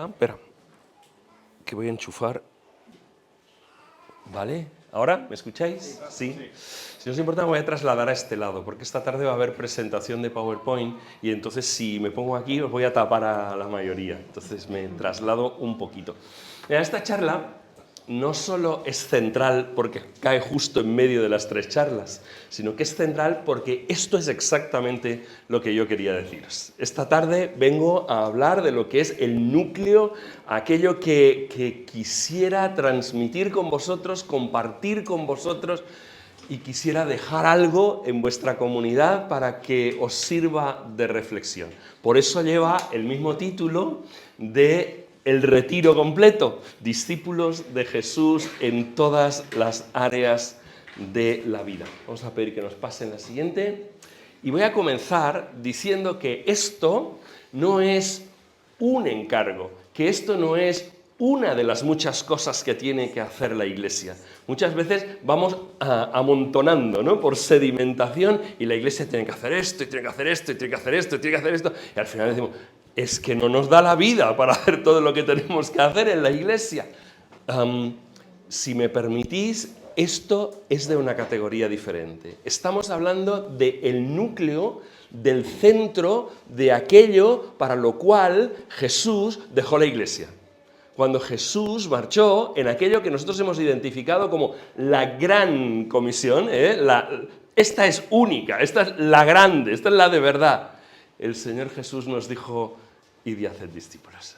Espera, que voy a enchufar. ¿Vale? ¿Ahora? ¿Me escucháis? Sí. Si no os importa, me voy a trasladar a este lado, porque esta tarde va a haber presentación de PowerPoint y entonces si me pongo aquí os voy a tapar a la mayoría. Entonces me traslado un poquito. Esta charla no solo es central porque cae justo en medio de las tres charlas, sino que es central porque esto es exactamente lo que yo quería deciros. Esta tarde vengo a hablar de lo que es el núcleo, aquello que quisiera transmitir con vosotros, compartir con vosotros, y quisiera dejar algo en vuestra comunidad para que os sirva de reflexión. Por eso lleva el mismo título de el retiro completo, discípulos de Jesús en todas las áreas de la vida. Vamos a pedir que nos pasen la siguiente. Y voy a comenzar diciendo que esto no es un encargo, que esto no es una de las muchas cosas que tiene que hacer la Iglesia. Muchas veces vamos amontonando, ¿no?, por sedimentación, y la Iglesia tiene que hacer esto, y tiene que hacer esto, y tiene que hacer esto, y tiene que hacer esto, y al final decimos, es que no nos da la vida para hacer todo lo que tenemos que hacer en la Iglesia. Si me permitís, esto es de una categoría diferente. Estamos hablando del núcleo, del centro de aquello para lo cual Jesús dejó la Iglesia. Cuando Jesús marchó en aquello que nosotros hemos identificado como la gran comisión, esta es única, esta es la grande, esta es la de verdad. El Señor Jesús nos dijo, id y haced discípulos.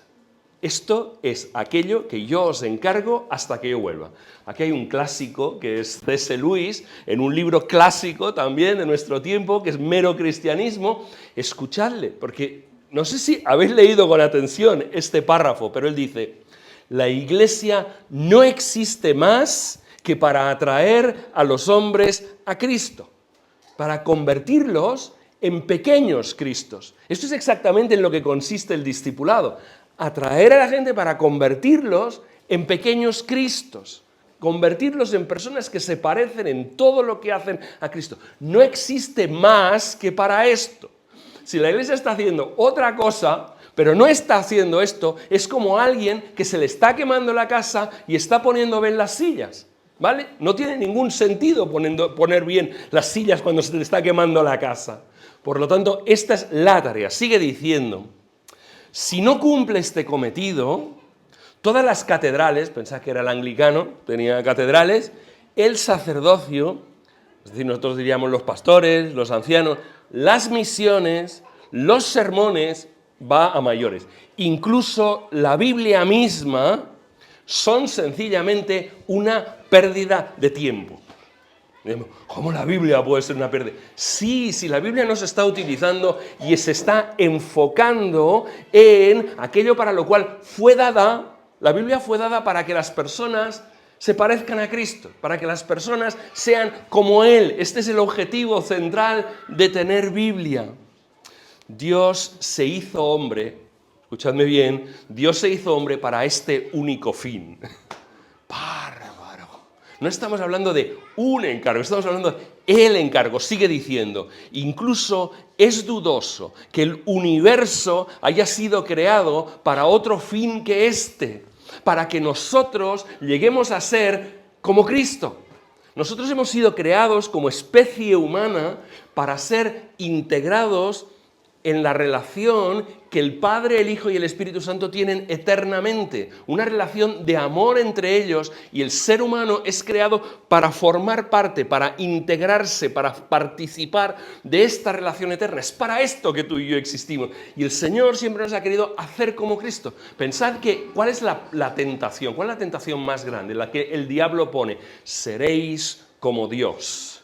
Esto es aquello que yo os encargo hasta que yo vuelva. Aquí hay un clásico que es C.S. Lewis, en un libro clásico también de nuestro tiempo, que es Mero Cristianismo. Escuchadle, porque no sé si habéis leído con atención este párrafo, pero él dice, la Iglesia no existe más que para atraer a los hombres a Cristo, para convertirlos en pequeños Cristos. Esto es exactamente en lo que consiste el discipulado. Atraer a la gente para convertirlos en pequeños Cristos. Convertirlos en personas que se parecen en todo lo que hacen a Cristo. No existe más que para esto. Si la Iglesia está haciendo otra cosa, pero no está haciendo esto, es como alguien que se le está quemando la casa y está poniendo bien las sillas. ¿Vale? No tiene ningún sentido poner bien las sillas cuando se le está quemando la casa. Por lo tanto, esta es la tarea. Sigue diciendo, si no cumple este cometido, todas las catedrales, pensad que era el anglicano, tenía catedrales, el sacerdocio, es decir, nosotros diríamos los pastores, los ancianos, las misiones, los sermones, va a mayores. Incluso la Biblia misma son sencillamente una pérdida de tiempo. ¿Cómo la Biblia puede ser una pérdida? Sí, si la Biblia no se está utilizando y se está enfocando en aquello para lo cual fue dada, la Biblia fue dada para que las personas se parezcan a Cristo, para que las personas sean como Él. Este es el objetivo central de tener Biblia. Dios se hizo hombre, escuchadme bien, Dios se hizo hombre para este único fin. Bárbaro. No estamos hablando de un encargo, estamos hablando de el encargo. Sigue diciendo, incluso es dudoso que el universo haya sido creado para otro fin que este, para que nosotros lleguemos a ser como Cristo. Nosotros hemos sido creados como especie humana para ser integrados en la relación que el Padre, el Hijo y el Espíritu Santo tienen eternamente. Una relación de amor entre ellos, y el ser humano es creado para formar parte, para integrarse, para participar de esta relación eterna. Es para esto que tú y yo existimos. Y el Señor siempre nos ha querido hacer como Cristo. Pensad que, ¿cuál es la tentación? ¿Cuál es la tentación más grande? La que el diablo pone. Seréis como Dios.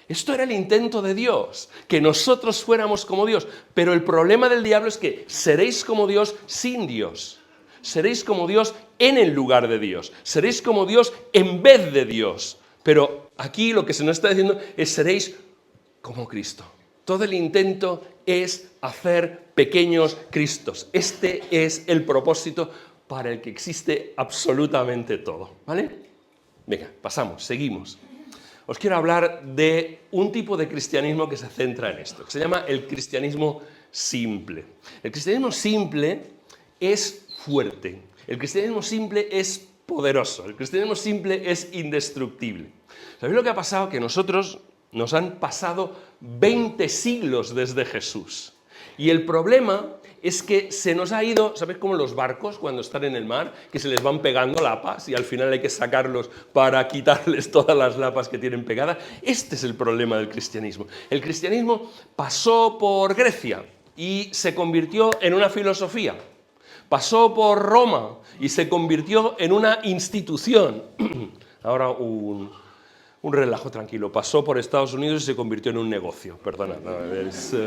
Esto era el intento de Dios, que nosotros fuéramos como Dios. Pero el problema del diablo es que seréis como Dios sin Dios. Seréis como Dios en el lugar de Dios. Seréis como Dios en vez de Dios. Pero aquí lo que se nos está diciendo es seréis como Cristo. Todo el intento es hacer pequeños Cristos. Este es el propósito para el que existe absolutamente todo. ¿Vale? Venga, pasamos, seguimos. Os quiero hablar de un tipo de cristianismo que se centra en esto, que se llama el cristianismo simple. El cristianismo simple es fuerte. El cristianismo simple es poderoso. El cristianismo simple es indestructible. ¿Sabéis lo que ha pasado? Que nosotros nos han pasado 20 siglos desde Jesús. Y el problema es que se nos ha ido, ¿sabéis cómo los barcos cuando están en el mar? Que se les van pegando lapas y al final hay que sacarlos para quitarles todas las lapas que tienen pegadas. Este es el problema del cristianismo. El cristianismo pasó por Grecia y se convirtió en una filosofía. Pasó por Roma y se convirtió en una institución. Ahora un relajo tranquilo. Pasó por Estados Unidos y se convirtió en un negocio. Perdona,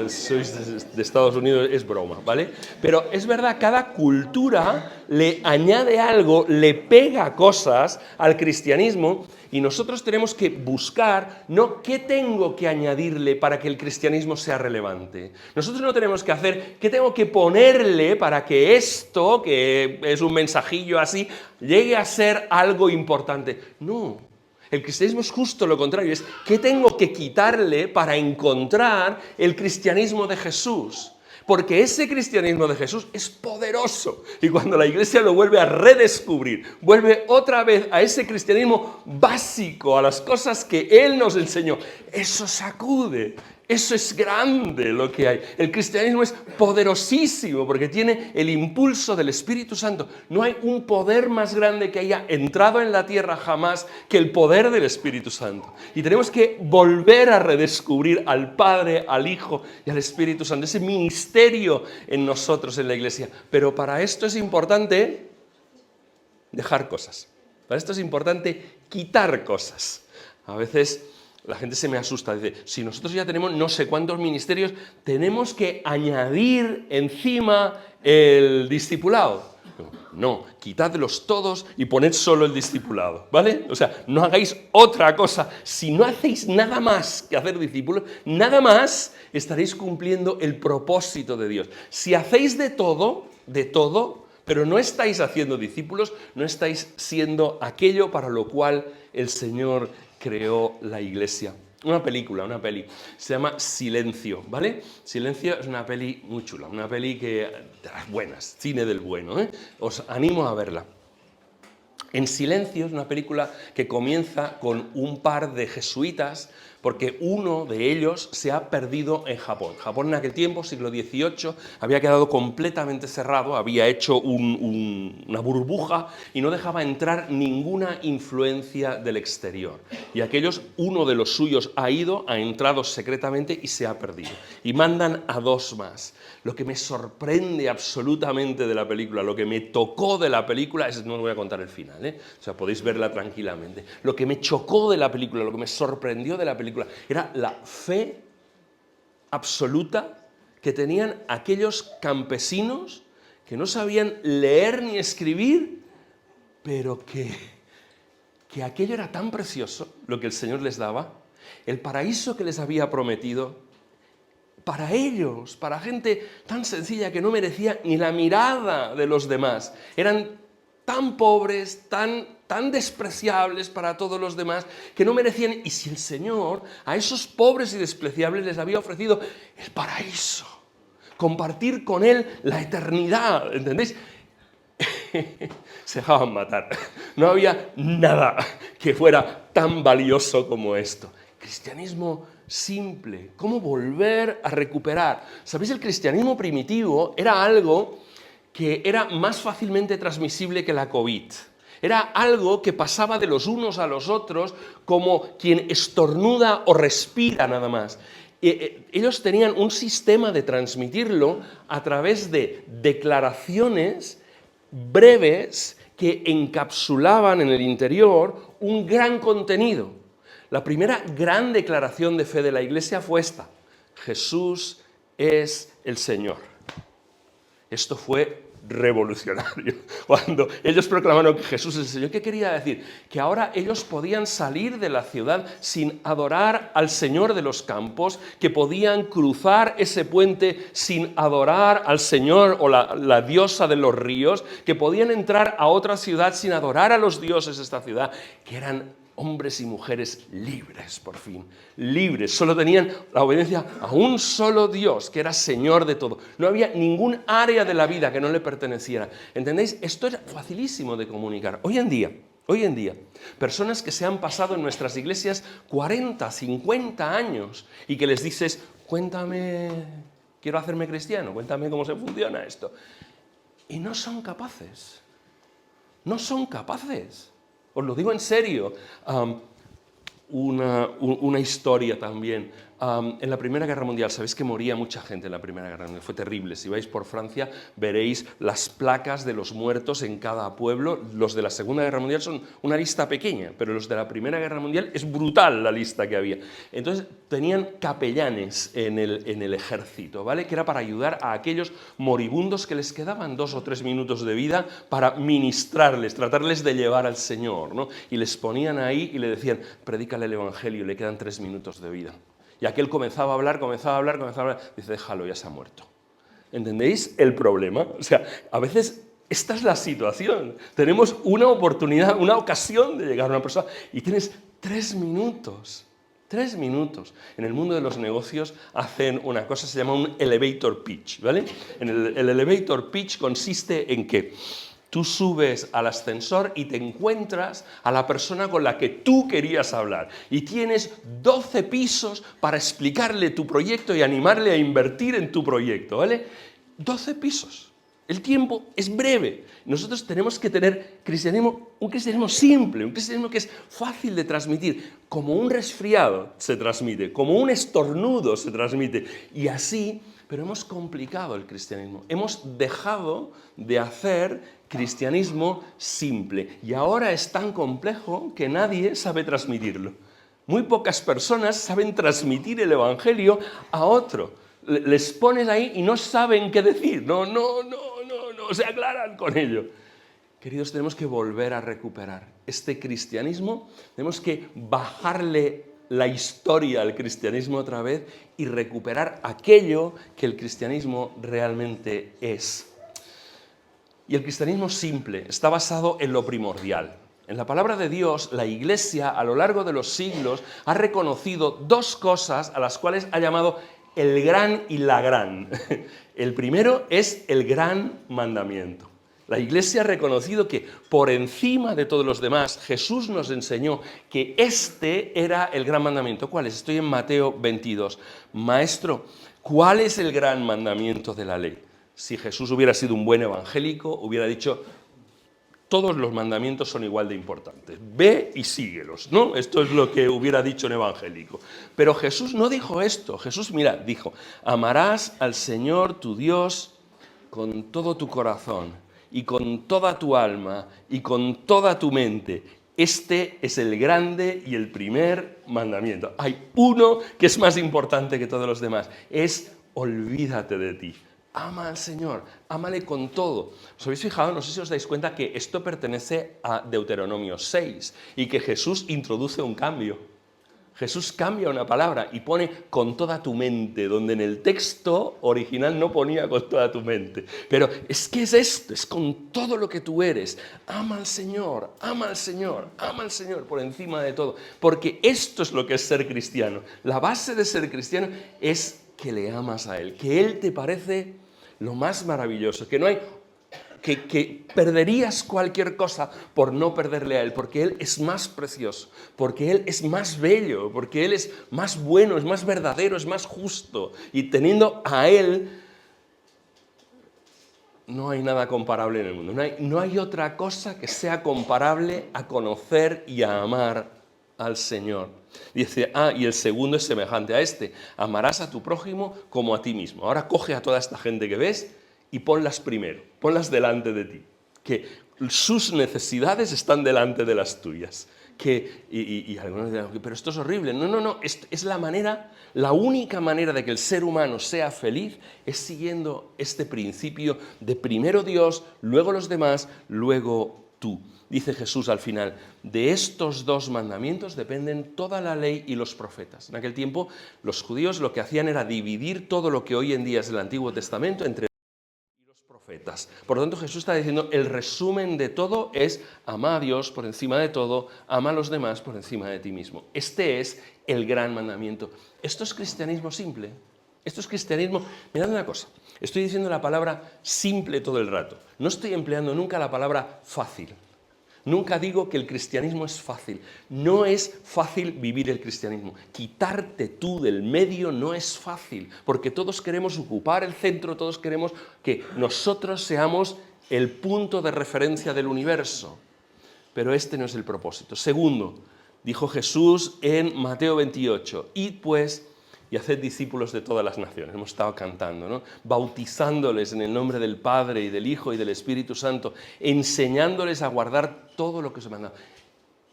sois de Estados Unidos, es broma, ¿vale? Pero es verdad, cada cultura le añade algo, le pega cosas al cristianismo y nosotros tenemos que buscar, no qué tengo que añadirle para que el cristianismo sea relevante. Nosotros no tenemos que hacer qué tengo que ponerle para que esto, que es un mensajillo así, llegue a ser algo importante. No. El cristianismo es justo lo contrario, es ¿qué tengo que quitarle para encontrar el cristianismo de Jesús? Porque ese cristianismo de Jesús es poderoso y cuando la Iglesia lo vuelve a redescubrir, vuelve otra vez a ese cristianismo básico, a las cosas que Él nos enseñó, eso sacude. Eso es grande lo que hay. El cristianismo es poderosísimo porque tiene el impulso del Espíritu Santo. No hay un poder más grande que haya entrado en la tierra jamás que el poder del Espíritu Santo. Y tenemos que volver a redescubrir al Padre, al Hijo y al Espíritu Santo. Ese ministerio en nosotros, en la Iglesia. Pero para esto es importante dejar cosas. Para esto es importante quitar cosas. A veces la gente se me asusta, dice, si nosotros ya tenemos no sé cuántos ministerios, tenemos que añadir encima el discipulado. No, quitadlos todos y poned solo el discipulado, ¿vale? O sea, no hagáis otra cosa. Si no hacéis nada más que hacer discípulos, nada más estaréis cumpliendo el propósito de Dios. Si hacéis de todo, pero no estáis haciendo discípulos, no estáis siendo aquello para lo cual el Señor creó la Iglesia. Una peli, se llama Silencio, ¿vale? Silencio es una peli muy chula, una peli que, de las buenas, cine del bueno, ¿eh? Os animo a verla. En Silencio es una película que comienza con un par de jesuitas porque uno de ellos se ha perdido en Japón. Japón en aquel tiempo, siglo XVIII, había quedado completamente cerrado, había hecho una burbuja y no dejaba entrar ninguna influencia del exterior. Y uno de los suyos ha entrado secretamente y se ha perdido. Y mandan a dos más. Lo que me sorprende absolutamente de la película, lo que me tocó de la película, no os voy a contar el final, o sea, podéis verla tranquilamente. Lo que me chocó de la película, lo que me sorprendió de la película, era la fe absoluta que tenían aquellos campesinos que no sabían leer ni escribir, pero que aquello era tan precioso, lo que el Señor les daba, el paraíso que les había prometido, para ellos, para gente tan sencilla que no merecía ni la mirada de los demás. Eran tan pobres, tan despreciables para todos los demás, que no merecían. Y si el Señor a esos pobres y despreciables les había ofrecido el paraíso, compartir con Él la eternidad, ¿entendéis? Se dejaban matar. No había nada que fuera tan valioso como esto. Cristianismo simple. ¿Cómo volver a recuperar? ¿Sabéis? El cristianismo primitivo era algo que era más fácilmente transmisible que la COVID. Era algo que pasaba de los unos a los otros como quien estornuda o respira nada más. Ellos tenían un sistema de transmitirlo a través de declaraciones breves que encapsulaban en el interior un gran contenido. La primera gran declaración de fe de la Iglesia fue esta: Jesús es el Señor. Esto fue revolucionario. Cuando ellos proclamaron que Jesús es el Señor, ¿qué quería decir? Que ahora ellos podían salir de la ciudad sin adorar al Señor de los campos, que podían cruzar ese puente sin adorar al Señor o la diosa de los ríos, que podían entrar a otra ciudad sin adorar a los dioses de esta ciudad, que eran hombres y mujeres libres, por fin, libres. Solo tenían la obediencia a un solo Dios, que era Señor de todo. No había ningún área de la vida que no le perteneciera. ¿Entendéis? Esto era facilísimo de comunicar. Hoy en día, personas que se han pasado en nuestras iglesias 40, 50 años y que les dices, cuéntame, quiero hacerme cristiano, cuéntame cómo se funciona esto. Y no son capaces. No son capaces. Os lo digo en serio. Una historia también. En la Primera Guerra Mundial, sabéis que moría mucha gente en la Primera Guerra Mundial, fue terrible. Si vais por Francia, veréis las placas de los muertos en cada pueblo. Los de la Segunda Guerra Mundial son una lista pequeña, pero los de la Primera Guerra Mundial es brutal la lista que había. Entonces, tenían capellanes en el ejército, ¿vale? Que era para ayudar a aquellos moribundos que les quedaban 2 o 3 minutos de vida para ministrarles, tratarles de llevar al Señor, ¿no? Y les ponían ahí y le decían, predícale el Evangelio, le quedan 3 minutos de vida. Y aquel comenzaba a hablar, dice, déjalo, ya se ha muerto. ¿Entendéis el problema? O sea, a veces esta es la situación. Tenemos una oportunidad, una ocasión de llegar a una persona y tienes 3 minutos. 3 minutos. En el mundo de los negocios hacen una cosa, se llama un elevator pitch, ¿vale? El elevator pitch consiste en que tú subes al ascensor y te encuentras a la persona con la que tú querías hablar y tienes 12 pisos para explicarle tu proyecto y animarle a invertir en tu proyecto, ¿vale? 12 pisos. El tiempo es breve. Nosotros tenemos que tener un cristianismo simple, un cristianismo que es fácil de transmitir. Como un resfriado se transmite, como un estornudo se transmite. Y así, pero hemos complicado el cristianismo. Hemos dejado de hacer cristianismo simple. Y ahora es tan complejo que nadie sabe transmitirlo. Muy pocas personas saben transmitir el Evangelio a otro. Les pones ahí y no saben qué decir. No se aclaran con ello. Queridos, tenemos que volver a recuperar este cristianismo. Tenemos que bajarle la historia al cristianismo otra vez y recuperar aquello que el cristianismo realmente es. Y el cristianismo simple está basado en lo primordial. En la palabra de Dios, la Iglesia a lo largo de los siglos ha reconocido 2 cosas a las cuales ha llamado el gran y la gran. El primero es el gran mandamiento. La Iglesia ha reconocido que por encima de todos los demás, Jesús nos enseñó que este era el gran mandamiento. ¿Cuál es? Estoy en Mateo 22. Maestro, ¿cuál es el gran mandamiento de la ley? Si Jesús hubiera sido un buen evangélico, hubiera dicho, todos los mandamientos son igual de importantes. Ve y síguelos, ¿no? Esto es lo que hubiera dicho un evangélico. Pero Jesús no dijo esto. Jesús, mira, dijo, amarás al Señor tu Dios con todo tu corazón y con toda tu alma y con toda tu mente. Este es el grande y el primer mandamiento. Hay uno que es más importante que todos los demás. Es olvídate de ti. Ama al Señor, ámale con todo. ¿Os habéis fijado? No sé si os dais cuenta que esto pertenece a Deuteronomio 6 y que Jesús introduce un cambio. Jesús cambia una palabra y pone con toda tu mente, donde en el texto original no ponía con toda tu mente. Pero es que es esto, es con todo lo que tú eres. Ama al Señor, ama al Señor, ama al Señor por encima de todo. Porque esto es lo que es ser cristiano. La base de ser cristiano es que le amas a Él, que Él te parece lo más maravilloso, que no hay... Que perderías cualquier cosa por no perderle a Él, porque Él es más precioso, porque Él es más bello, porque Él es más bueno, es más verdadero, es más justo. Y teniendo a Él, no hay nada comparable en el mundo. No hay otra cosa que sea comparable a conocer y a amar al Señor. Dice, y el segundo es semejante a este, amarás a tu prójimo como a ti mismo. Ahora coge a toda esta gente que ves y ponlas primero, ponlas delante de ti, que sus necesidades están delante de las tuyas. Y algunos dirán, pero esto es horrible. No, es la única manera de que el ser humano sea feliz es siguiendo este principio de primero Dios, luego los demás, luego tú. Dice Jesús al final, de estos 2 mandamientos dependen toda la ley y los profetas. En aquel tiempo los judíos lo que hacían era dividir todo lo que hoy en día es el Antiguo Testamento entre profetas. Por lo tanto, Jesús está diciendo, el resumen de todo es ama a Dios por encima de todo, ama a los demás por encima de ti mismo. Este es el gran mandamiento. ¿Esto es cristianismo simple? Esto es cristianismo. Mirad una cosa, estoy diciendo la palabra simple todo el rato. No estoy empleando nunca la palabra fácil. Nunca digo que el cristianismo es fácil. No es fácil vivir el cristianismo. Quitarte tú del medio no es fácil, porque todos queremos ocupar el centro, todos queremos que nosotros seamos el punto de referencia del universo. Pero este no es el propósito. Segundo, dijo Jesús en Mateo 28, id pues y haced discípulos de todas las naciones. Hemos estado cantando, ¿no? Bautizándoles en el nombre del Padre y del Hijo y del Espíritu Santo, enseñándoles a guardar todo lo que os he mandado.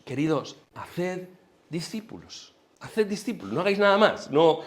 Queridos, haced discípulos. Haced discípulos, no hagáis nada más, no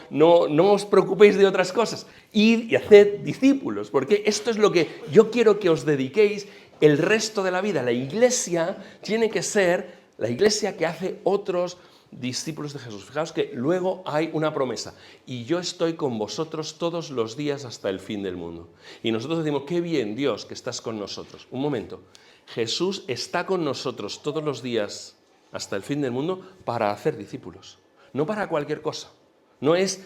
os preocupéis de otras cosas. Id y haced discípulos, porque esto es lo que yo quiero que os dediquéis el resto de la vida. La iglesia tiene que ser la iglesia que hace otros discípulos de Jesús. Fijaos que luego hay una promesa, y yo estoy con vosotros todos los días hasta el fin del mundo. Y nosotros decimos, qué bien, Dios, que estás con nosotros. Un momento, Jesús está con nosotros todos los días hasta el fin del mundo para hacer discípulos, no para cualquier cosa. No es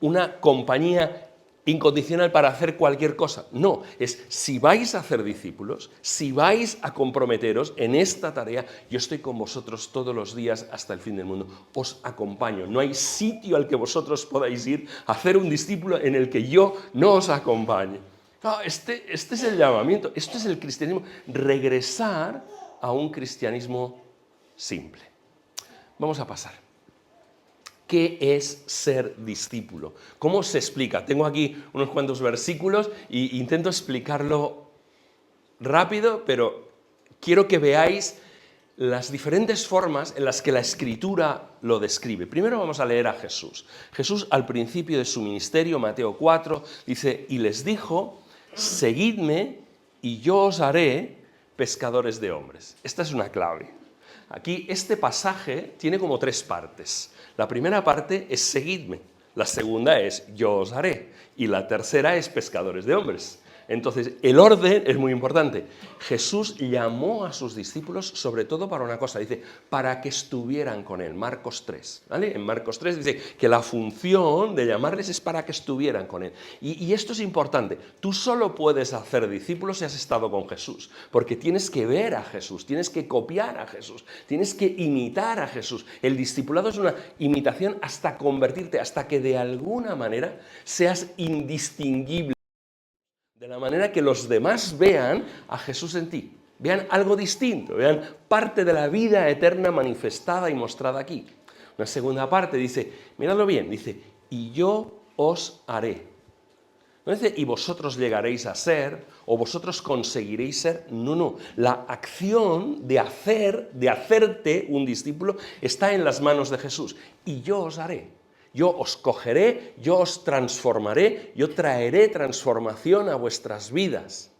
una compañía incondicional para hacer cualquier cosa. No, es si vais a hacer discípulos, si vais a comprometeros en esta tarea, yo estoy con vosotros todos los días hasta el fin del mundo. Os acompaño. No hay sitio al que vosotros podáis ir a hacer un discípulo en el que yo no os acompañe. Este es el llamamiento, esto es el cristianismo. Regresar a un cristianismo simple. Vamos a pasar. ¿Qué es ser discípulo? ¿Cómo se explica? Tengo aquí unos cuantos versículos e intento explicarlo rápido, pero quiero que veáis las diferentes formas en las que la Escritura lo describe. Primero vamos a leer a Jesús. Jesús, al principio de su ministerio, Mateo 4, dice, y les dijo, seguidme y yo os haré pescadores de hombres. Esta es una clave. Aquí este pasaje tiene como tres partes. La primera parte es seguidme, la segunda es yo os haré y la tercera es pescadores de hombres. Entonces, el orden es muy importante. Jesús llamó a sus discípulos sobre todo para una cosa, dice, para que estuvieran con él, Marcos 3, ¿vale? En Marcos 3 dice que la función de llamarles es para que estuvieran con él. Y esto es importante, tú solo puedes hacer discípulos si has estado con Jesús, porque tienes que ver a Jesús, tienes que copiar a Jesús, tienes que imitar a Jesús. El discipulado es una imitación hasta convertirte, hasta que de alguna manera seas indistinguible. De la manera que los demás vean a Jesús en ti, vean algo distinto, vean parte de la vida eterna manifestada y mostrada aquí. Una segunda parte dice, miradlo bien, dice, y yo os haré. No dice, y vosotros llegaréis a ser, o vosotros conseguiréis ser. No, no. La acción de hacerte un discípulo está en las manos de Jesús. Y yo os haré. Yo os cogeré, yo os transformaré, yo traeré transformación a vuestras vidas.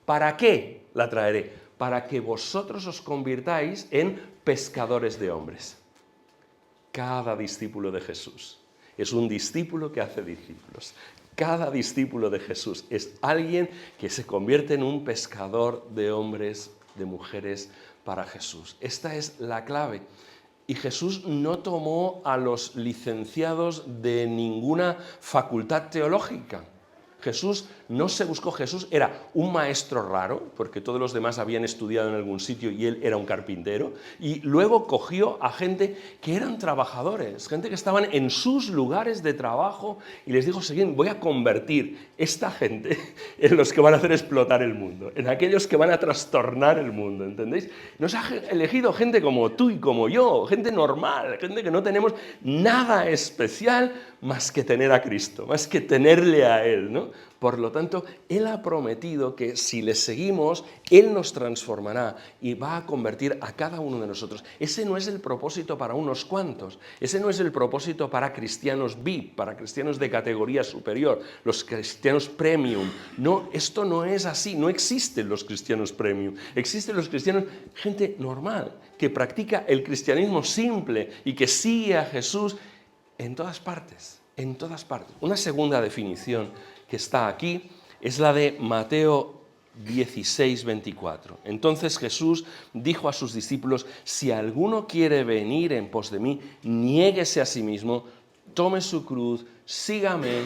¿Para qué la traeré? Para que vosotros os convirtáis en pescadores de hombres. Cada discípulo de Jesús es un discípulo que hace discípulos. Cada discípulo de Jesús es alguien que se convierte en un pescador de hombres, de mujeres para Jesús. Esta es la clave. Y Jesús no tomó a los licenciados de ninguna facultad teológica. Jesús no se buscó, Jesús era un maestro raro, porque todos los demás habían estudiado en algún sitio y él era un carpintero, y luego cogió a gente que eran trabajadores, gente que estaban en sus lugares de trabajo, y les dijo, seguid, voy a convertir esta gente en los que van a hacer explotar el mundo, en aquellos que van a trastornar el mundo, ¿entendéis? Nos ha elegido gente como tú y como yo, gente normal, gente que no tenemos nada especial más que tener a Cristo, más que tenerle a Él, ¿no? Por lo tanto, Él ha prometido que si le seguimos, Él nos transformará y va a convertir a cada uno de nosotros. Ese no es el propósito para unos cuantos, ese no es el propósito para cristianos VIP, para cristianos de categoría superior, los cristianos premium. No, esto no es así, no existen los cristianos premium, existen los cristianos, gente normal, que practica el cristianismo simple y que sigue a Jesús en todas partes, Una segunda definición que está aquí es la de Mateo 16:24. Entonces Jesús dijo a sus discípulos: si alguno quiere venir en pos de mí, niéguese a sí mismo, tome su cruz, sígame,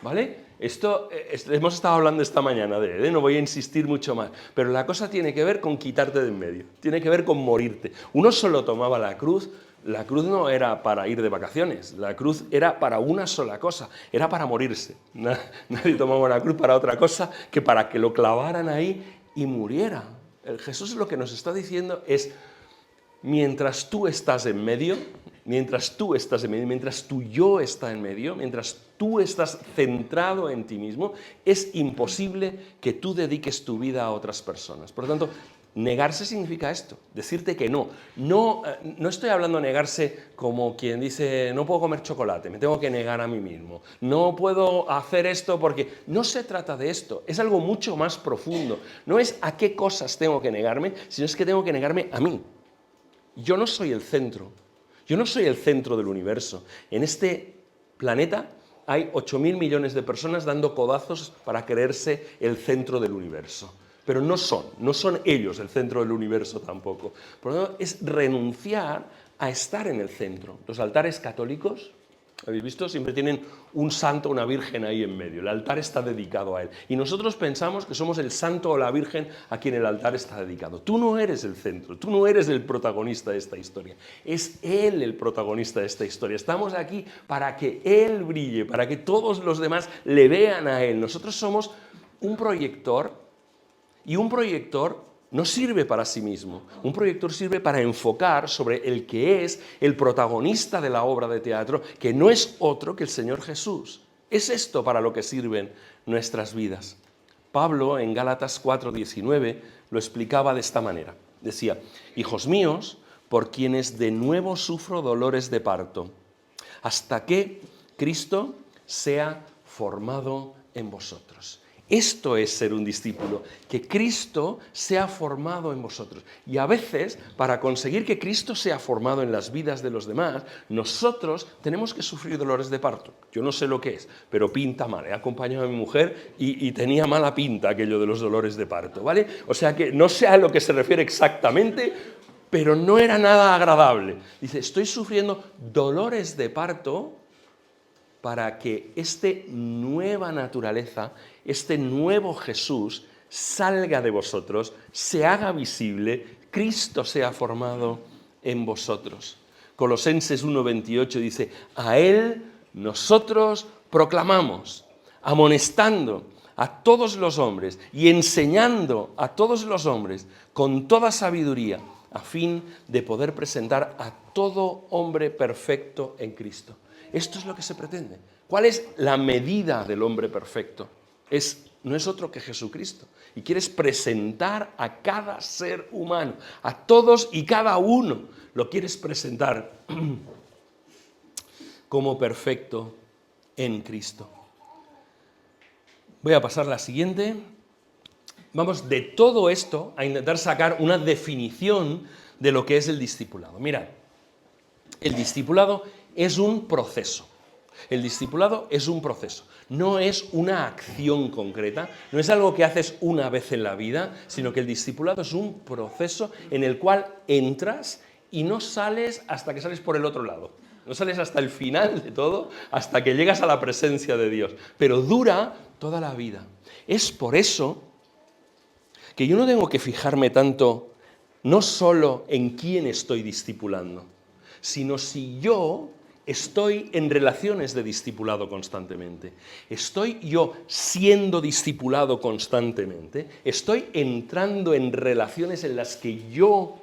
¿vale? Esto hemos estado hablando esta mañana de él, no voy a insistir mucho más, pero la cosa tiene que ver con quitarte de en medio, tiene que ver con morirte. Uno solo tomaba la cruz no era para ir de vacaciones, la cruz era para una sola cosa, era para morirse. Nadie tomaba la cruz para otra cosa que para que lo clavaran ahí y muriera. Jesús lo que nos está diciendo es: mientras tú estás en medio, mientras tu yo está en medio, mientras tú estás centrado en ti mismo, es imposible que tú dediques tu vida a otras personas. Por lo tanto, negarse significa esto, decirte que no. No estoy hablando de negarse como quien dice: no puedo comer chocolate, me tengo que negar a mí mismo. No puedo hacer esto porque... No se trata de esto, es algo mucho más profundo. No es a qué cosas tengo que negarme, sino es que tengo que negarme a mí. Yo no soy el centro, yo no soy el centro del universo. En este planeta hay 8.000 millones de personas dando codazos para creerse el centro del universo. Pero no son ellos el centro del universo tampoco. Por lo tanto, es renunciar a estar en el centro. Los altares católicos, ¿habéis visto? Siempre tienen un santo o una virgen ahí en medio. El altar está dedicado a él. Y nosotros pensamos que somos el santo o la virgen a quien el altar está dedicado. Tú no eres el centro, tú no eres el protagonista de esta historia. Es él el protagonista de esta historia. Estamos aquí para que él brille, para que todos los demás le vean a él. Nosotros somos un proyector, y un proyector no sirve para sí mismo. Un proyector sirve para enfocar sobre el que es el protagonista de la obra de teatro, que no es otro que el Señor Jesús. Es esto para lo que sirven nuestras vidas. Pablo, en Gálatas 4:19, lo explicaba de esta manera. Decía: hijos míos, por quienes de nuevo sufro dolores de parto, hasta que Cristo sea formado en vosotros. Esto es ser un discípulo, que Cristo sea formado en vosotros. Y a veces, para conseguir que Cristo sea formado en las vidas de los demás, nosotros tenemos que sufrir dolores de parto. Yo no sé lo que es, pero pinta mal. He acompañado a mi mujer y tenía mala pinta aquello de los dolores de parto, ¿vale? O sea que no sé a lo que se refiere exactamente, pero no era nada agradable. Dice: estoy sufriendo dolores de parto para que esta nueva naturaleza, este nuevo Jesús, salga de vosotros, se haga visible, Cristo sea formado en vosotros. Colosenses 1:28 dice: a Él nosotros proclamamos, amonestando a todos los hombres y enseñando a todos los hombres con toda sabiduría, a fin de poder presentar a todo hombre perfecto en Cristo. Esto es lo que se pretende. ¿Cuál es la medida del hombre perfecto? No es otro que Jesucristo. Y quieres presentar a cada ser humano, a todos y cada uno, lo quieres presentar como perfecto en Cristo. Voy a pasar a la siguiente. Vamos de todo esto a intentar sacar una definición de lo que es el discipulado. Mirad, el discipulado es un proceso. El discipulado es un proceso, no es una acción concreta, no es algo que haces una vez en la vida, sino que el discipulado es un proceso en el cual entras y no sales hasta que sales por el otro lado. No sales hasta el final de todo, hasta que llegas a la presencia de Dios, pero dura toda la vida. Es por eso que yo no tengo que fijarme tanto no solo en quién estoy discipulando, sino si yo estoy en relaciones de discipulado constantemente. ¿Estoy yo siendo discipulado constantemente? ¿Estoy entrando en relaciones en las que yo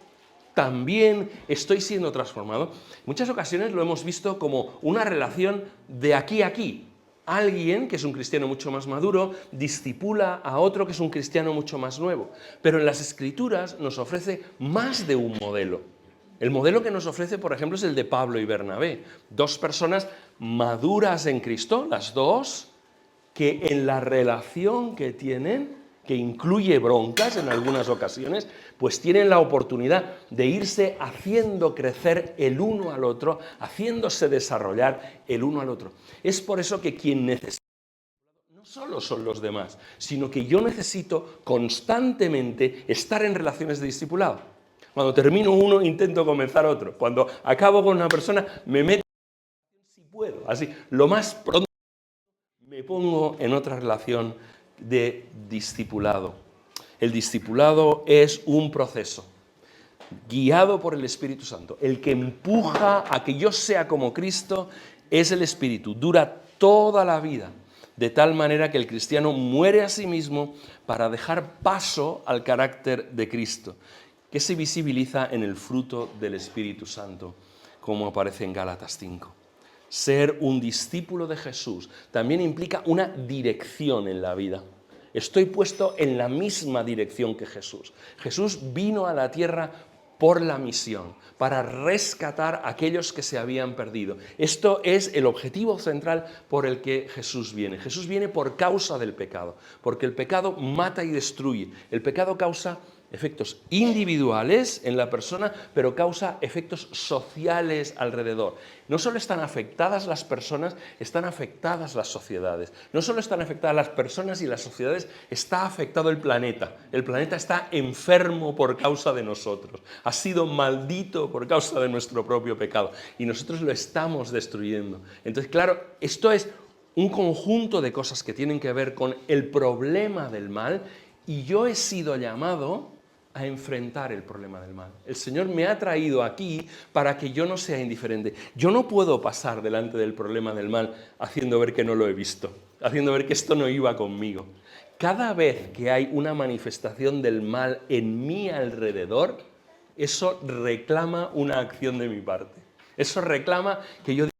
también estoy siendo transformado? En muchas ocasiones lo hemos visto como una relación de aquí a aquí. Alguien que es un cristiano mucho más maduro discipula a otro que es un cristiano mucho más nuevo. Pero en las Escrituras nos ofrece más de un modelo. El modelo que nos ofrece, por ejemplo, es el de Pablo y Bernabé. Dos personas maduras en Cristo, las dos, que en la relación que tienen, que incluye broncas en algunas ocasiones, pues tienen la oportunidad de irse haciendo crecer el uno al otro, haciéndose desarrollar el uno al otro. Es por eso que quien necesita solo son los demás, sino que yo necesito constantemente estar en relaciones de discipulado. Cuando termino uno, intento comenzar otro. Cuando acabo con una persona, me meto si puedo. Así, lo más pronto me pongo en otra relación de discipulado. El discipulado es un proceso guiado por el Espíritu Santo. El que empuja a que yo sea como Cristo es el Espíritu. Dura toda la vida, de tal manera que el cristiano muere a sí mismo para dejar paso al carácter de Cristo, que se visibiliza en el fruto del Espíritu Santo, como aparece en Gálatas 5. Ser un discípulo de Jesús también implica una dirección en la vida. Estoy puesto en la misma dirección que Jesús. Jesús vino a la tierra por la misión, para rescatar a aquellos que se habían perdido. Esto es el objetivo central por el que Jesús viene. Jesús viene por causa del pecado, porque el pecado mata y destruye. El pecado causa efectos individuales en la persona, pero causa efectos sociales alrededor. No solo están afectadas las personas, están afectadas las sociedades. No solo están afectadas las personas y las sociedades, está afectado el planeta. El planeta está enfermo por causa de nosotros. Ha sido maldito por causa de nuestro propio pecado. Y nosotros lo estamos destruyendo. Entonces, claro, esto es un conjunto de cosas que tienen que ver con el problema del mal, y yo he sido llamado a enfrentar el problema del mal. El Señor me ha traído aquí para que yo no sea indiferente. Yo no puedo pasar delante del problema del mal haciendo ver que no lo he visto, haciendo ver que esto no iba conmigo. Cada vez que hay una manifestación del mal en mi alrededor, eso reclama una acción de mi parte. Eso reclama que yo diga,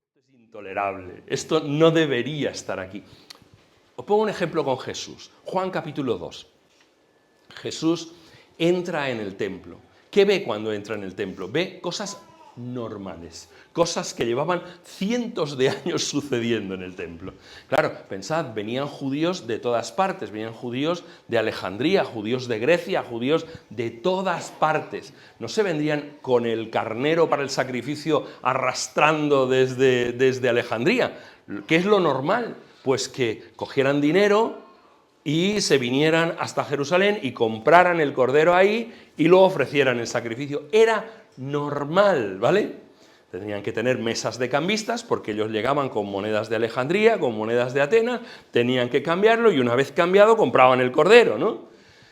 esto es intolerable, esto no debería estar aquí. Os pongo un ejemplo con Jesús. Juan capítulo 2. Jesús entra en el templo. ¿Qué ve cuando entra en el templo? Ve cosas normales, cosas que llevaban cientos de años sucediendo en el templo. Claro, pensad, venían judíos de todas partes, venían judíos de Alejandría, judíos de Grecia, judíos de todas partes. No se vendrían con el carnero para el sacrificio arrastrando desde Alejandría. ¿Qué es lo normal? Pues que cogieran dinero y se vinieran hasta Jerusalén y compraran el cordero ahí y lo ofrecieran en sacrificio. Era normal, ¿vale? Tenían que tener mesas de cambistas porque ellos llegaban con monedas de Alejandría, con monedas de Atenas, tenían que cambiarlo y una vez cambiado compraban el cordero, ¿no?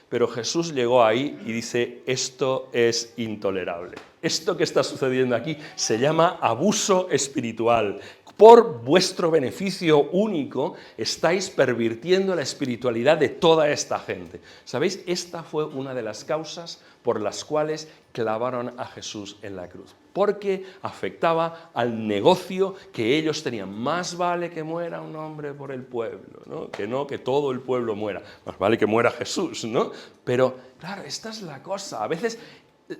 Pero Jesús llegó ahí y dice, esto es intolerable. Esto que está sucediendo aquí se llama abuso espiritual. Por vuestro beneficio único estáis pervirtiendo la espiritualidad de toda esta gente. ¿Sabéis? Esta fue una de las causas por las cuales clavaron a Jesús en la cruz. Porque afectaba al negocio que ellos tenían. Más vale que muera un hombre por el pueblo, ¿no? Que todo el pueblo muera. Más vale que muera Jesús, ¿no? Pero, claro, esta es la cosa. A veces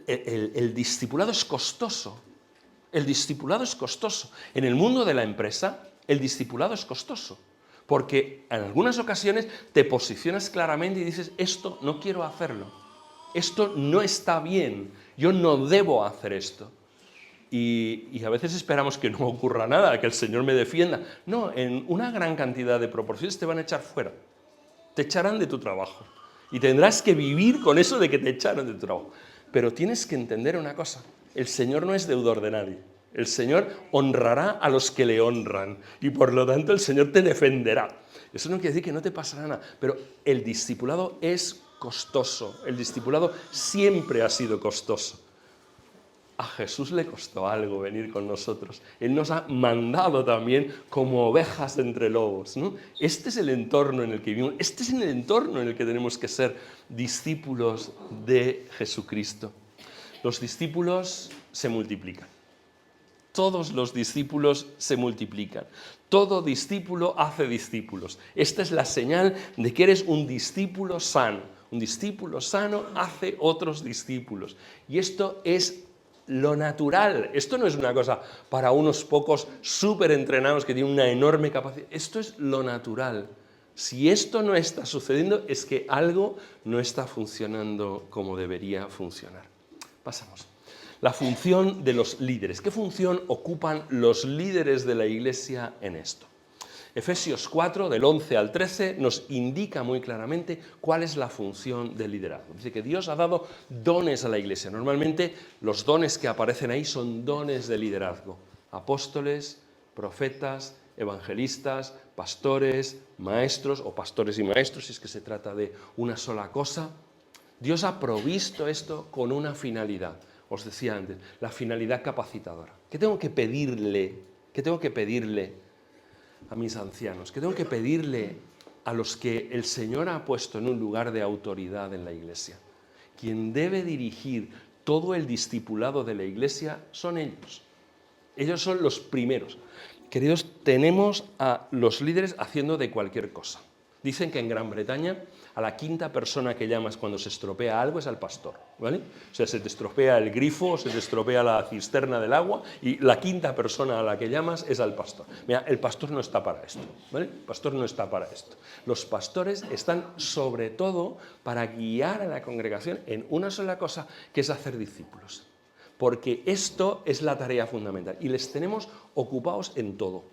el discipulado es costoso. El discipulado es costoso. En el mundo de la empresa, el discipulado es costoso. Porque en algunas ocasiones te posicionas claramente y dices, esto no quiero hacerlo. Esto no está bien. Yo no debo hacer esto. Y a veces esperamos que no ocurra nada, que el Señor me defienda. No, en una gran cantidad de proporciones te van a echar fuera. Te echarán de tu trabajo. Y tendrás que vivir con eso de que te echaron de tu trabajo. Pero tienes que entender una cosa. El Señor no es deudor de nadie. El Señor honrará a los que le honran. Y por lo tanto el Señor te defenderá. Eso no quiere decir que no te pasará nada. Pero el discipulado es costoso. El discipulado siempre ha sido costoso. A Jesús le costó algo venir con nosotros. Él nos ha mandado también como ovejas entre lobos, ¿no? Este es el entorno en el que vivimos. Este es el entorno en el que tenemos que ser discípulos de Jesucristo. Los discípulos se multiplican. Todos los discípulos se multiplican. Todo discípulo hace discípulos. Esta es la señal de que eres un discípulo sano. Un discípulo sano hace otros discípulos. Y esto es lo natural. Esto no es una cosa para unos pocos súper entrenados que tienen una enorme capacidad. Esto es lo natural. Si esto no está sucediendo, es que algo no está funcionando como debería funcionar. Pasamos. La función de los líderes. ¿Qué función ocupan los líderes de la Iglesia en esto? Efesios 4, del 11 al 13, nos indica muy claramente cuál es la función del liderazgo. Dice que Dios ha dado dones a la Iglesia. Normalmente los dones que aparecen ahí son dones de liderazgo. Apóstoles, profetas, evangelistas, pastores, maestros, o pastores y maestros, si es que se trata de una sola cosa. Dios ha provisto esto con una finalidad. Os decía antes, la finalidad capacitadora. ¿Qué tengo que pedirle? ¿Qué tengo que pedirle a mis ancianos? ¿Qué tengo que pedirle a los que el Señor ha puesto en un lugar de autoridad en la Iglesia? Quien debe dirigir todo el discipulado de la Iglesia son ellos. Ellos son los primeros. Queridos, tenemos a los líderes haciendo de cualquier cosa. Dicen que en Gran Bretaña a la quinta persona que llamas cuando se estropea algo es al pastor, ¿vale? O sea, se te estropea el grifo, se te estropea la cisterna del agua y la quinta persona a la que llamas es al pastor. Mira, el pastor no está para esto, ¿vale? El pastor no está para esto. Los pastores están sobre todo para guiar a la congregación en una sola cosa, que es hacer discípulos. Porque esto es la tarea fundamental y les tenemos ocupados en todo.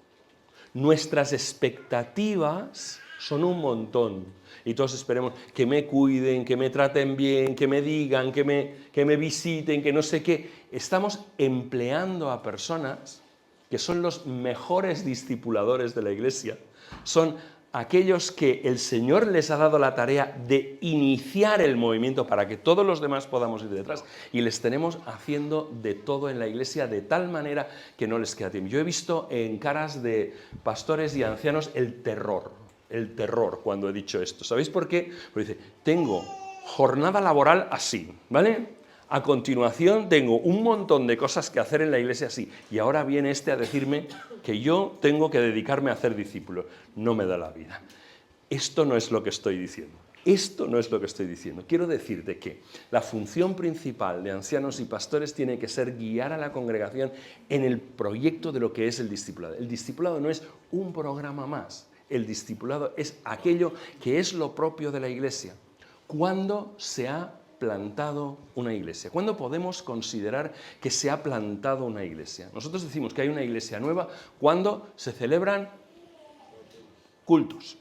Nuestras expectativas son un montón y todos esperemos que me cuiden, que me traten bien, que me digan, que me visiten, que no sé qué. Estamos empleando a personas que son los mejores discipuladores de la Iglesia, son aquellos que el Señor les ha dado la tarea de iniciar el movimiento para que todos los demás podamos ir detrás, y les tenemos haciendo de todo en la Iglesia de tal manera que no les queda tiempo. Yo he visto en caras de pastores y ancianos el terror cuando he dicho esto. ¿Sabéis por qué? Porque dice, tengo jornada laboral así, ¿vale? A continuación tengo un montón de cosas que hacer en la Iglesia así, y ahora viene este a decirme que yo tengo que dedicarme a hacer discípulos. No me da la vida. Esto no es lo que estoy diciendo. Esto no es lo que estoy diciendo. Quiero decirte que la función principal de ancianos y pastores tiene que ser guiar a la congregación en el proyecto de lo que es el discipulado. El discipulado no es un programa más. El discipulado es aquello que es lo propio de la Iglesia. ¿Cuándo se ha plantado una iglesia? ¿Cuándo podemos considerar que se ha plantado una iglesia? Nosotros decimos que hay una iglesia nueva cuando se celebran cultos.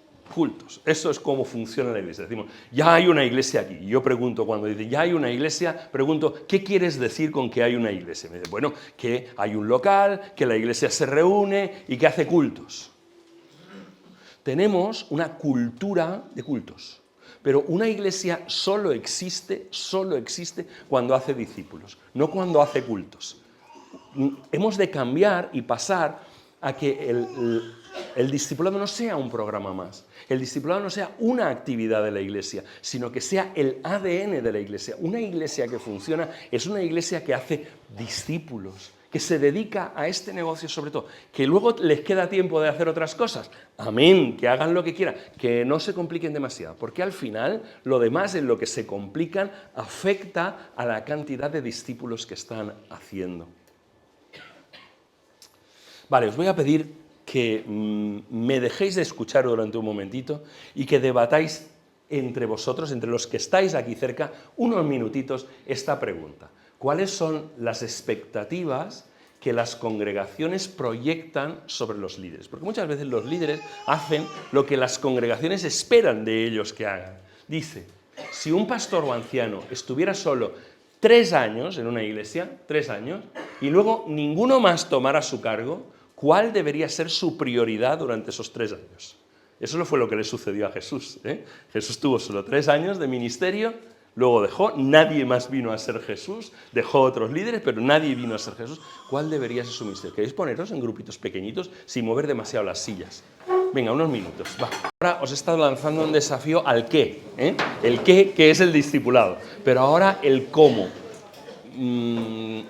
Eso es cómo funciona la iglesia. Decimos, ya hay una iglesia aquí. Y yo pregunto, cuando dicen, ya hay una iglesia, pregunto, ¿qué quieres decir con que hay una iglesia? Me dicen, bueno, que hay un local, que la iglesia se reúne y que hace cultos. Tenemos una cultura de cultos. Pero una iglesia solo existe cuando hace discípulos, no cuando hace cultos. Hemos de cambiar y pasar a que el discipulado no sea un programa más, el discipulado no sea una actividad de la iglesia, sino que sea el ADN de la iglesia. Una iglesia que funciona es una iglesia que hace discípulos, que se dedica a este negocio sobre todo, que luego les queda tiempo de hacer otras cosas. Amén, que hagan lo que quieran, que no se compliquen demasiado, porque al final lo demás en lo que se complican afecta a la cantidad de discípulos que están haciendo. Vale, os voy a pedir que me dejéis de escuchar durante un momentito y que debatáis entre vosotros, entre los que estáis aquí cerca, unos minutitos esta pregunta. ¿Cuáles son las expectativas que las congregaciones proyectan sobre los líderes? Porque muchas veces los líderes hacen lo que las congregaciones esperan de ellos que hagan. Dice, si un pastor o anciano estuviera solo 3 años en una iglesia, 3 años, y luego ninguno más tomara su cargo, ¿cuál debería ser su prioridad durante esos 3 años? Eso no fue lo que le sucedió a Jesús, ¿eh? Jesús tuvo solo 3 años de ministerio, luego dejó, nadie más vino a ser Jesús, dejó otros líderes, pero nadie vino a ser Jesús. ¿Cuál debería ser su ministerio? ¿Queréis poneros en grupitos pequeñitos sin mover demasiado las sillas? Venga, unos minutos, va. Ahora os he estado lanzando un desafío al qué, ¿eh? El qué, que es el discipulado, pero ahora el cómo.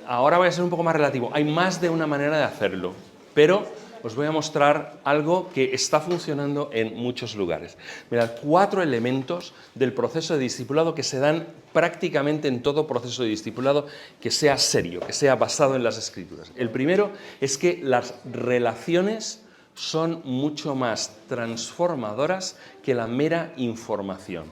Ahora voy a ser un poco más relativo. Hay más de una manera de hacerlo, pero os voy a mostrar algo que está funcionando en muchos lugares. Mirad, 4 elementos del proceso de discipulado que se dan prácticamente en todo proceso de discipulado que sea serio, que sea basado en las Escrituras. El primero es que las relaciones son mucho más transformadoras que la mera información.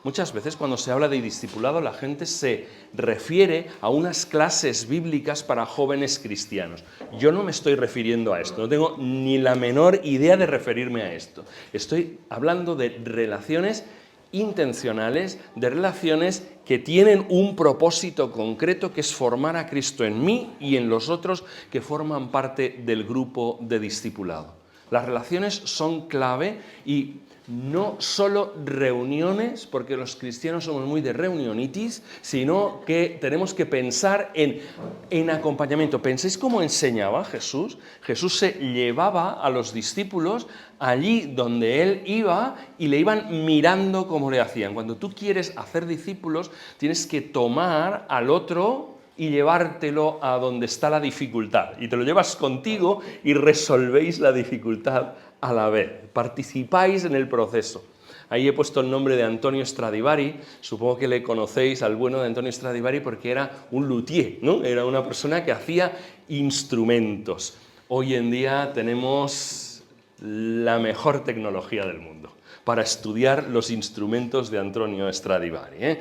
Muchas veces cuando se habla de discipulado la gente se refiere a unas clases bíblicas para jóvenes cristianos. Yo no me estoy refiriendo a esto, no tengo ni la menor idea de referirme a esto. Estoy hablando de relaciones intencionales, de relaciones que tienen un propósito concreto, que es formar a Cristo en mí y en los otros que forman parte del grupo de discipulado. Las relaciones son clave y no solo reuniones, porque los cristianos somos muy de reunionitis, sino que tenemos que pensar en acompañamiento. ¿Pensáis cómo enseñaba Jesús? Jesús se llevaba a los discípulos allí donde él iba y le iban mirando cómo le hacían. Cuando tú quieres hacer discípulos, tienes que tomar al otro y llevártelo a donde está la dificultad. Y te lo llevas contigo y resolvéis la dificultad a la vez. Participáis en el proceso. Ahí he puesto el nombre de Antonio Stradivari. Supongo que le conocéis al bueno de Antonio Stradivari porque era un luthier, ¿no? Era una persona que hacía instrumentos. Hoy en día tenemos la mejor tecnología del mundo para estudiar los instrumentos de Antonio Stradivari.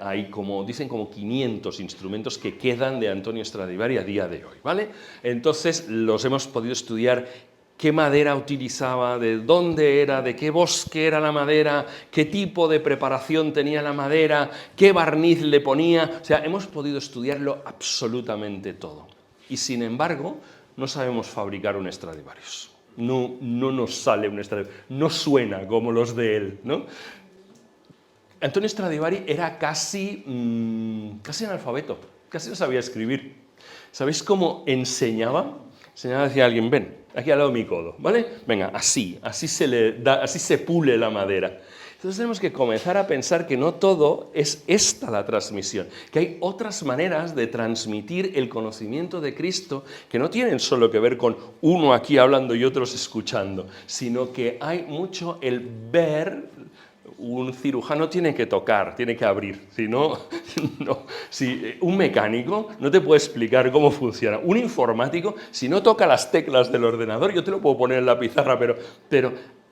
Hay dicen como 500 instrumentos que quedan de Antonio Stradivari a día de hoy, ¿vale? Entonces los hemos podido estudiar. Qué madera utilizaba, de dónde era, de qué bosque era la madera, qué tipo de preparación tenía la madera, qué barniz le ponía. O sea, hemos podido estudiarlo absolutamente todo. Y sin embargo, no sabemos fabricar un Stradivarius. No nos sale un Stradivarius, no suena como los de él, ¿no? Antonio Stradivari era casi analfabeto, casi no sabía escribir. ¿Sabéis cómo enseñaba? Enseñaba, decía a alguien, ven, aquí al lado de mi codo, ¿vale? Venga, así se pule la madera. Entonces tenemos que comenzar a pensar que no todo es esta la transmisión, que hay otras maneras de transmitir el conocimiento de Cristo que no tienen solo que ver con uno aquí hablando y otros escuchando, sino que hay mucho el ver. Un cirujano tiene que tocar, tiene que abrir, si un mecánico no te puede explicar cómo funciona. Un informático, si no toca las teclas del ordenador, yo te lo puedo poner en la pizarra, pero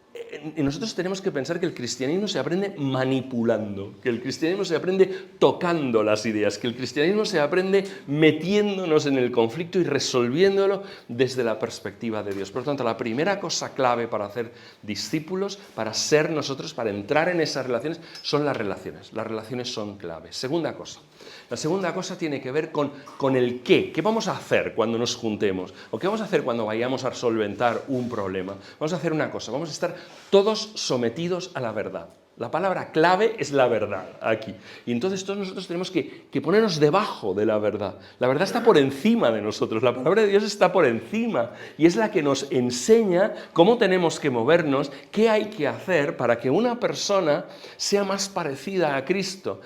nosotros tenemos que pensar que el cristianismo se aprende manipulando, que el cristianismo se aprende tocando las ideas, que el cristianismo se aprende metiéndonos en el conflicto y resolviéndolo desde la perspectiva de Dios. Por lo tanto, la primera cosa clave para hacer discípulos, para ser nosotros, para entrar en esas relaciones, son las relaciones. Las relaciones son claves. Segunda cosa. La segunda cosa tiene que ver con el qué. ¿Qué vamos a hacer cuando nos juntemos? ¿O qué vamos a hacer cuando vayamos a solventar un problema? Vamos a hacer una cosa, vamos a estar todos sometidos a la verdad. La palabra clave es la verdad aquí. Y entonces todos nosotros tenemos que ponernos debajo de la verdad. La verdad está por encima de nosotros, la palabra de Dios está por encima y es la que nos enseña cómo tenemos que movernos, qué hay que hacer para que una persona sea más parecida a Cristo.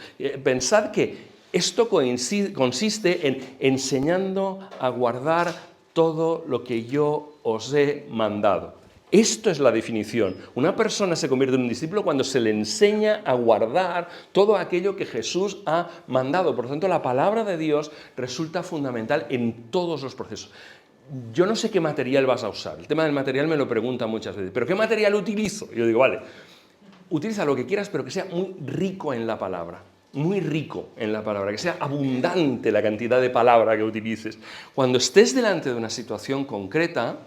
Pensad que esto consiste en enseñando a guardar todo lo que yo os he mandado. Esto es la definición. Una persona se convierte en un discípulo cuando se le enseña a guardar todo aquello que Jesús ha mandado. Por lo tanto, la palabra de Dios resulta fundamental en todos los procesos. Yo no sé qué material vas a usar. El tema del material me lo preguntan muchas veces. ¿Pero qué material utilizo? Y yo digo, vale, utiliza lo que quieras, pero que sea muy rico en la palabra. Muy rico en la palabra, que sea abundante la cantidad de palabra que utilices. Cuando estés delante de una situación concreta,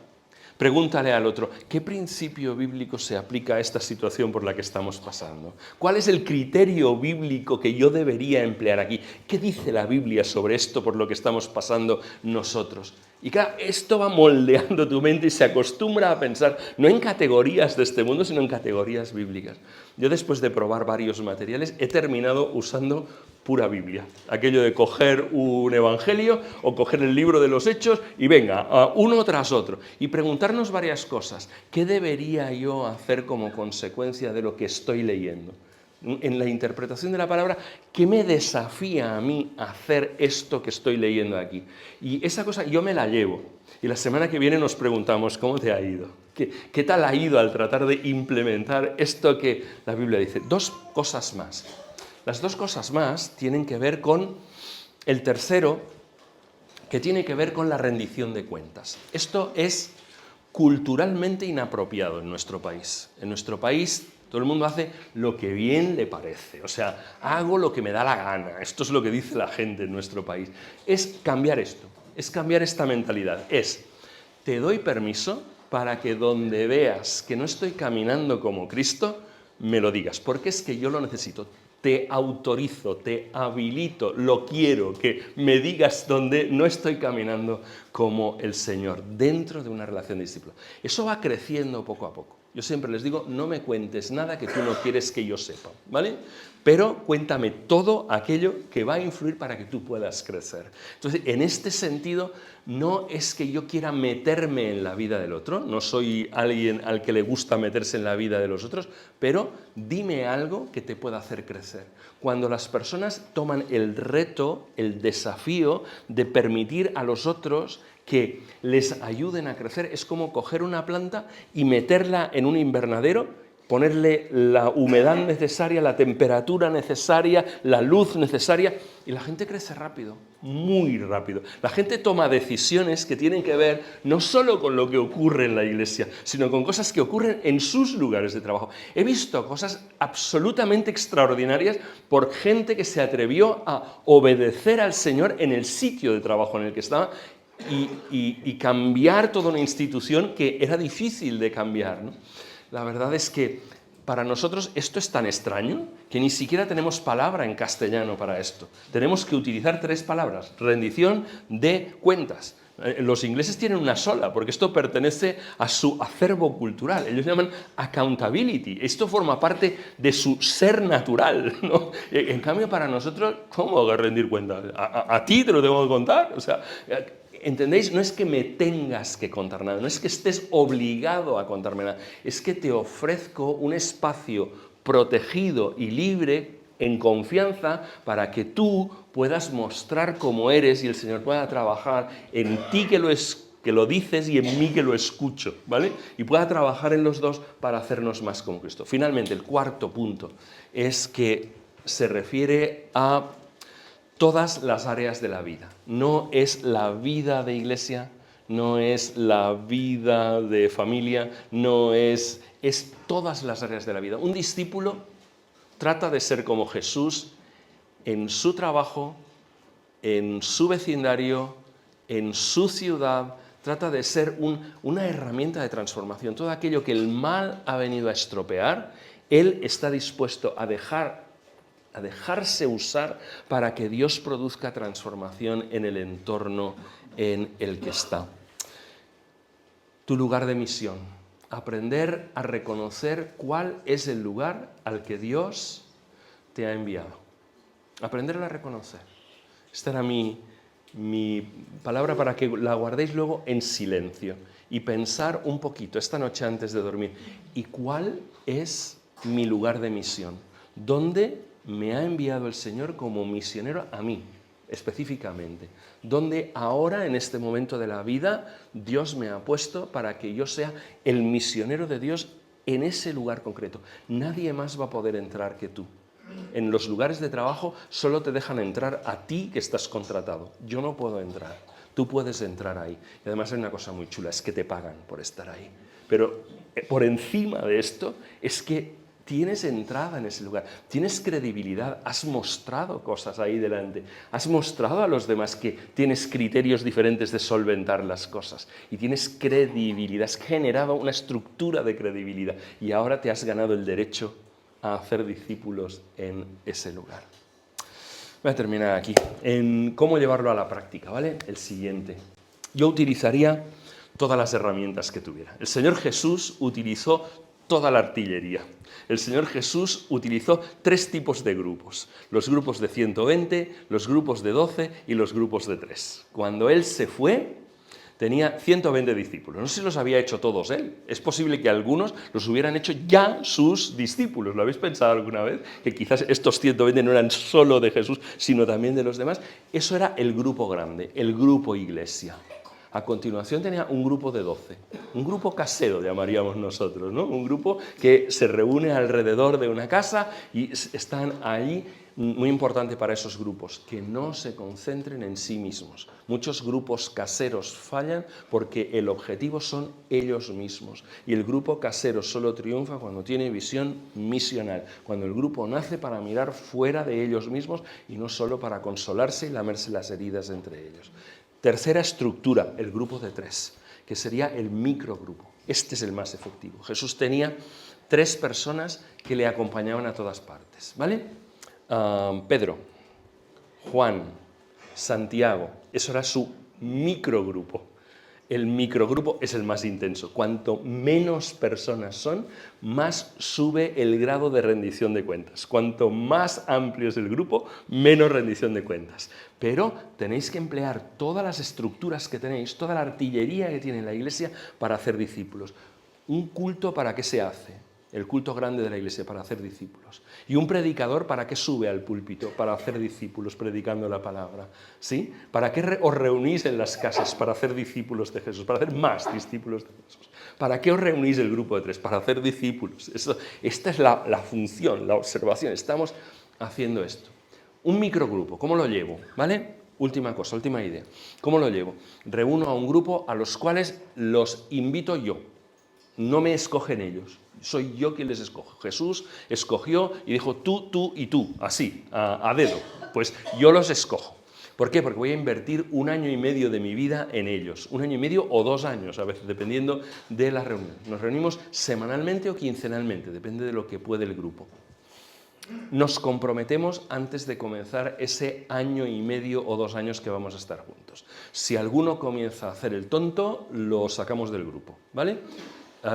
pregúntale al otro, ¿qué principio bíblico se aplica a esta situación por la que estamos pasando? ¿Cuál es el criterio bíblico que yo debería emplear aquí? ¿Qué dice la Biblia sobre esto por lo que estamos pasando nosotros? Y claro, esto va moldeando tu mente y se acostumbra a pensar no en categorías de este mundo, sino en categorías bíblicas. Yo después de probar varios materiales he terminado usando pura Biblia. Aquello de coger un evangelio o coger el libro de los Hechos y venga, uno tras otro. Y preguntarnos varias cosas. ¿Qué debería yo hacer como consecuencia de lo que estoy leyendo? En la interpretación de la palabra, ¿qué me desafía a mí a hacer esto que estoy leyendo aquí? Y esa cosa yo me la llevo. Y la semana que viene nos preguntamos, ¿cómo te ha ido? ¿Qué tal ha ido al tratar de implementar esto que la Biblia dice? Dos cosas más. Las dos cosas más tienen que ver con el tercero, que tiene que ver con la rendición de cuentas. Esto es culturalmente inapropiado en nuestro país. En nuestro país Todo el mundo hace lo que bien le parece. O sea, hago lo que me da la gana. Esto es lo que dice la gente en nuestro país. Es cambiar esto, es cambiar esta mentalidad. Te doy permiso para que donde veas que no estoy caminando como Cristo, me lo digas, porque es que yo lo necesito. Te autorizo, te habilito, lo quiero, que me digas donde no estoy caminando como el Señor, dentro de una relación de discípulo. Eso va creciendo poco a poco. Yo siempre les digo, no me cuentes nada que tú no quieres que yo sepa, ¿vale? Pero cuéntame todo aquello que va a influir para que tú puedas crecer. Entonces, en este sentido, no es que yo quiera meterme en la vida del otro, no soy alguien al que le gusta meterse en la vida de los otros, pero dime algo que te pueda hacer crecer. Cuando las personas toman el reto, el desafío de permitir a los otros que les ayuden a crecer, es como coger una planta y meterla en un invernadero, ponerle la humedad necesaria, la temperatura necesaria, la luz necesaria, y la gente crece rápido, muy rápido. La gente toma decisiones que tienen que ver no solo con lo que ocurre en la iglesia, sino con cosas que ocurren en sus lugares de trabajo. He visto cosas absolutamente extraordinarias por gente que se atrevió a obedecer al Señor en el sitio de trabajo en el que estaba y cambiar toda una institución que era difícil de cambiar, ¿no? La verdad es que para nosotros esto es tan extraño que ni siquiera tenemos palabra en castellano para esto. Tenemos que utilizar 3 palabras: rendición de cuentas. Los ingleses tienen una sola, porque esto pertenece a su acervo cultural. Ellos llaman accountability. Esto forma parte de su ser natural, ¿no? En cambio, para nosotros, ¿cómo que rendir cuentas? ¿A ti te lo tengo que contar? O sea, ¿entendéis? No es que me tengas que contar nada, no es que estés obligado a contarme nada, es que te ofrezco un espacio protegido y libre, en confianza, para que tú puedas mostrar cómo eres y el Señor pueda trabajar en ti que lo dices y en mí que lo escucho, ¿vale? Y pueda trabajar en los dos para hacernos más como Cristo. Finalmente, el cuarto punto es que se refiere a todas las áreas de la vida. No es la vida de iglesia, no es la vida de familia, es todas las áreas de la vida. Un discípulo trata de ser como Jesús en su trabajo, en su vecindario, en su ciudad. Trata de ser una herramienta de transformación. Todo aquello que el mal ha venido a estropear, él está dispuesto a dejarse usar para que Dios produzca transformación en el entorno en el que está. Tu lugar de misión. Aprender a reconocer cuál es el lugar al que Dios te ha enviado. Aprenderlo a reconocer. Esta era mi palabra para que la guardéis luego en silencio y pensar un poquito esta noche antes de dormir. ¿Y cuál es mi lugar de misión? ¿Dónde me ha enviado el Señor como misionero a mí, específicamente? ¿Dónde ahora, en este momento de la vida, Dios me ha puesto para que yo sea el misionero de Dios en ese lugar concreto? Nadie más va a poder entrar que tú. En los lugares de trabajo solo te dejan entrar a ti que estás contratado. Yo no puedo entrar. Tú puedes entrar ahí. Y además hay una cosa muy chula, es que te pagan por estar ahí. Pero por encima de esto es que tienes entrada en ese lugar, tienes credibilidad, has mostrado cosas ahí delante, has mostrado a los demás que tienes criterios diferentes de solventar las cosas y tienes credibilidad, has generado una estructura de credibilidad y ahora te has ganado el derecho a hacer discípulos en ese lugar. Voy a terminar aquí, en cómo llevarlo a la práctica, ¿vale? El siguiente. Yo utilizaría todas las herramientas que tuviera. El Señor Jesús utilizó toda la artillería. El Señor Jesús utilizó 3 tipos de grupos. Los grupos de 120, los grupos de 12 y los grupos de 3. Cuando Él se fue, tenía 120 discípulos. No sé si los había hecho todos Él. Es posible que algunos los hubieran hecho ya sus discípulos. ¿Lo habéis pensado alguna vez? Que quizás estos 120 no eran solo de Jesús, sino también de los demás. Eso era el grupo grande, el grupo iglesia. A continuación tenía un grupo de 12, un grupo casero llamaríamos nosotros, ¿no? Un grupo que se reúne alrededor de una casa y están ahí. Muy importante para esos grupos, que no se concentren en sí mismos. Muchos grupos caseros fallan porque el objetivo son ellos mismos. Y el grupo casero solo triunfa cuando tiene visión misional, cuando el grupo nace para mirar fuera de ellos mismos y no solo para consolarse y lamerse las heridas entre ellos. Tercera estructura, el grupo de 3, que sería el microgrupo. Este es el más efectivo. Jesús tenía 3 personas que le acompañaban a todas partes, ¿vale? Pedro, Juan, Santiago, eso era su microgrupo. El microgrupo es el más intenso. Cuanto menos personas son, más sube el grado de rendición de cuentas. Cuanto más amplio es el grupo, menos rendición de cuentas. Pero tenéis que emplear todas las estructuras que tenéis, toda la artillería que tiene la Iglesia para hacer discípulos. ¿Un culto para qué se hace? El culto grande de la Iglesia, para hacer discípulos. ¿Y un predicador para qué sube al púlpito? Para hacer discípulos, predicando la palabra. ¿Sí? ¿Para qué os reunís en las casas? Para hacer discípulos de Jesús, para hacer más discípulos de Jesús. ¿Para qué os reunís el grupo de 3? Para hacer discípulos. Esta es la función, la observación. Estamos haciendo esto. Un microgrupo, ¿cómo lo llevo? ¿Vale? Última cosa, última idea. ¿Cómo lo llevo? Reúno a un grupo a los cuales los invito yo. No me escogen ellos. Soy yo quien les escoge. Jesús escogió y dijo tú, tú y tú, así, a dedo. Pues yo los escojo. ¿Por qué? Porque voy a invertir 1 año y medio de mi vida en ellos. 1 año y medio o 2 años, a veces, dependiendo de la reunión. Nos reunimos semanalmente o quincenalmente, depende de lo que puede el grupo. Nos comprometemos antes de comenzar ese 1 año y medio o 2 años que vamos a estar juntos. Si alguno comienza a hacer el tonto, lo sacamos del grupo, ¿vale?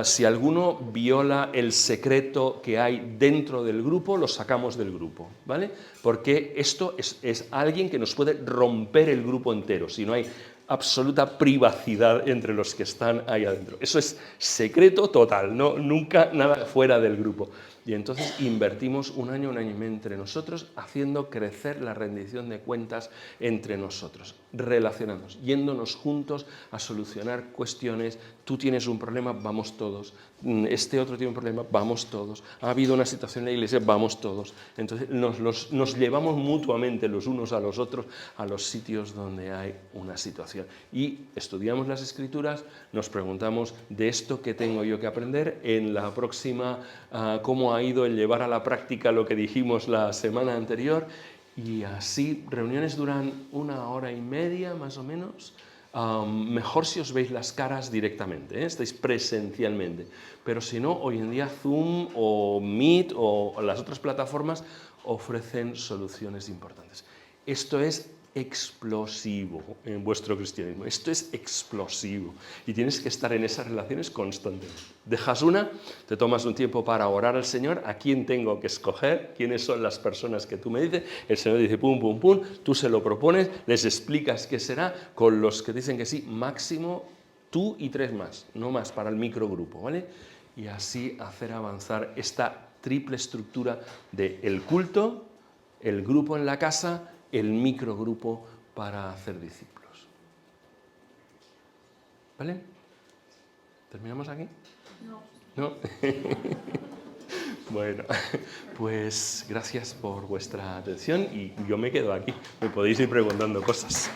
Si alguno viola el secreto que hay dentro del grupo, lo sacamos del grupo, ¿vale? Porque esto es alguien que nos puede romper el grupo entero, si no hay absoluta privacidad entre los que están ahí adentro. Eso es secreto total, ¿no? Nunca nada fuera del grupo. Y entonces invertimos 1 año, 1 año y medio entre nosotros, haciendo crecer la rendición de cuentas entre nosotros, relacionándonos, yéndonos juntos a solucionar cuestiones. Tú tienes un problema, vamos todos. Este otro tiene un problema, vamos todos. Ha habido una situación en la iglesia, vamos todos. Entonces nos llevamos mutuamente los unos a los otros a los sitios donde hay una situación. Y estudiamos las Escrituras, nos preguntamos de esto que tengo yo que aprender en la próxima, cómo ha ido el llevar a la práctica lo que dijimos la semana anterior, y así reuniones duran 1 hora y media más o menos. Mejor si os veis las caras directamente, ¿eh? Estáis presencialmente, pero si no, hoy en día Zoom o Meet o las otras plataformas ofrecen soluciones importantes. Esto es explosivo en vuestro cristianismo, esto es explosivo y tienes que estar en esas relaciones constantemente. Dejas una, te tomas un tiempo para orar al Señor, a quién tengo que escoger, quiénes son las personas que tú me dices, el Señor dice pum, pum, pum, tú se lo propones, les explicas qué será, con los que dicen que sí, máximo tú y 3 más, no más para el microgrupo, ¿vale? Y así hacer avanzar esta triple estructura de el culto, el grupo en la casa, el microgrupo para hacer discípulos. ¿Vale? ¿Terminamos aquí? No. Bueno, pues gracias por vuestra atención y yo me quedo aquí. Me podéis ir preguntando cosas.